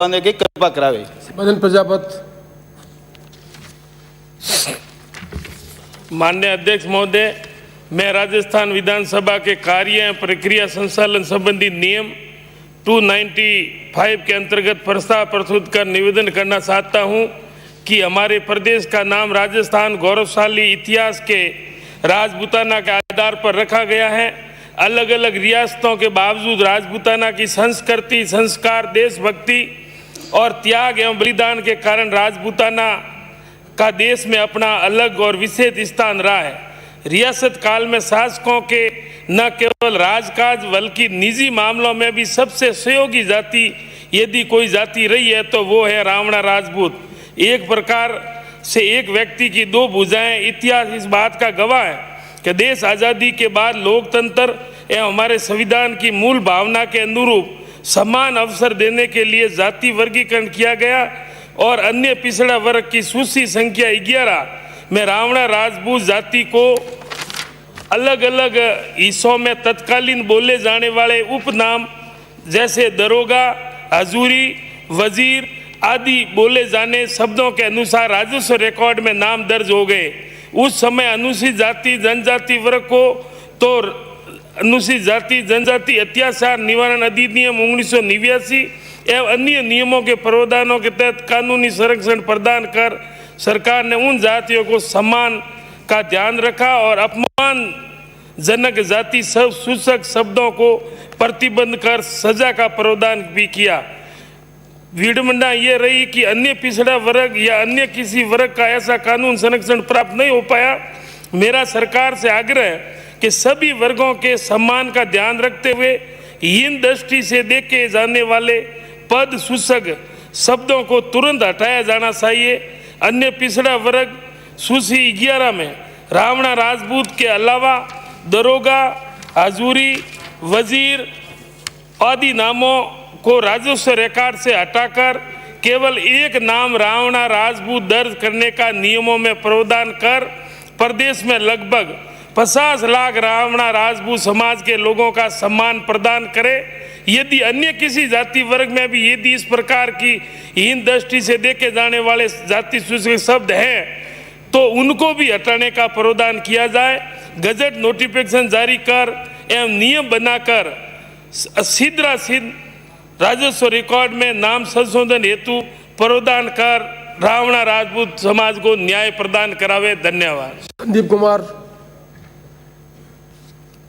की कृपा करावे। मदन प्रजापत। माननीय अध्यक्ष महोदय, मैं राजस्थान विधानसभा के कार्य एवं प्रक्रिया संचालन संबंधी नियम 295 के अंतर्गत प्रस्ताव प्रस्तुत कर निवेदन करना चाहता हूं कि हमारे प्रदेश का नाम राजस्थान गौरवशाली इतिहास के राजपूताना के आधार पर रखा गया है। अलग अलग रियासतों के बावजूद राजपूताना की संस्कृति, संस्कार, देशभक्ति और त्याग एवं बलिदान के कारण राजपूताना का देश में अपना अलग और विशेष स्थान रहा है। रियासत काल में शासकों के न केवल राजकाज बल्कि निजी मामलों में भी सबसे सहयोगी जाति यदि कोई जाति रही है तो वो है रावणा राजपूत। एक प्रकार से एक व्यक्ति की दो भुजाएं। इतिहास इस बात का गवाह है कि देश आज़ादी के बाद लोकतंत्र एवं हमारे संविधान की मूल भावना के अनुरूप समान अवसर देने के लिए जाति वर्गीकरण किया गया और अन्य पिछड़ा वर्ग की सूची संख्या 11 में रावणा राजपूत जाति को अलग अलग हिस्सों में तत्कालीन बोले जाने वाले उपनाम जैसे दरोगा, हजूरी, वजीर आदि बोले जाने शब्दों के अनुसार राजस्व रिकॉर्ड में नाम दर्ज हो गए। उस समय अनुसूचित जाति जनजाति वर्ग को तो अनुसूचित जाति जनजाति अत्याचार निवारण अधिनियम 1989 एवं अन्य नियमों के प्रावधानों के तहत कानूनी संरक्षण प्रदान कर सरकार ने उन जातियों को सम्मान का ध्यान रखा और अपमानजनक जाति सूचक शब्दों को प्रतिबंध कर सजा का प्रावधान भी किया। विडंबना ये रही कि अन्य पिछड़ा वर्ग या अन्य किसी वर्ग का ऐसा कानून संरक्षण प्राप्त नहीं हो पाया। मेरा सरकार से आग्रह है कि सभी वर्गों के सम्मान का ध्यान रखते हुए हीन दृष्टि से देखे जाने वाले पद सूचक शब्दों को तुरंत हटाया जाना चाहिए। अन्य पिछड़ा वर्ग सूची 11 में रावणा राजपूत के अलावा दरोगा, हजूरी, वजीर आदि नामों को राजस्व रिकॉर्ड से हटाकर केवल एक नाम रावणा राजपूत दर्ज करने का नियमों में प्रावधान कर प्रदेश में लगभग 50 लाख रावणा राजपूत समाज के लोगों का सम्मान प्रदान करे। यदि अन्य किसी जाति वर्ग में भी यदि इस प्रकार की हीन दृष्टि से देखे जाने वाले जाति सूचक शब्द हैं तो उनको भी हटाने का प्रावधान किया जाए। गजट नोटिफिकेशन जारी कर एवं नियम बनाकर शीघ्राशीघ्र राजस्व रिकॉर्ड में नाम संशोधन हेतु प्रावधान कर रावणा राजपूत समाज को न्याय प्रदान करावे। धन्यवाद। संदीप कुमार।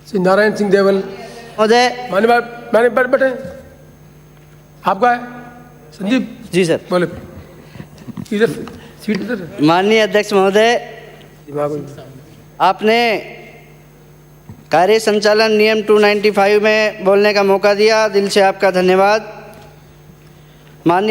श्री नारायण सिंह देवल महोदय। मान्य बैठे आपका है संदीप जी सर। बोले इधर सीट इधर। माननीय अध्यक्ष महोदय, आपने कार्य संचालन नियम 295 में बोलने का मौका दिया, दिल से आपका धन्यवाद। माननीय